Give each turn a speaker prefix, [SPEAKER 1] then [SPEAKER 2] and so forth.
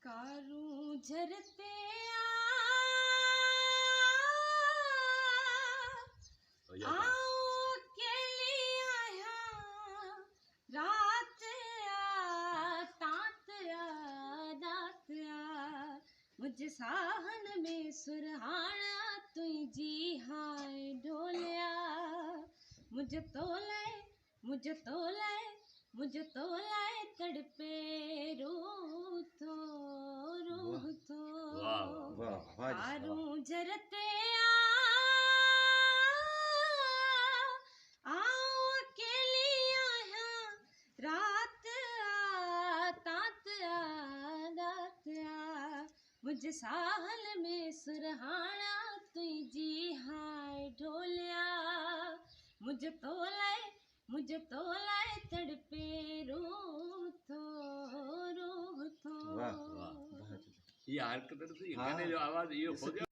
[SPEAKER 1] कारू झरते आओ के लिए आया रात तात रात मुझे साहन में सुरहाना तुई जी हाय ढोलिया मुझे तोलाए तड़पे रूह तो कारू झरते आओ के लिए आया रात तात रात मुझे साहल में सुरहाना तुई जी हाय ढोलिया मुझे तोलाए तड़पे रूह तो
[SPEAKER 2] ये हरकत थी, गाने जो आवाज ये हो गया।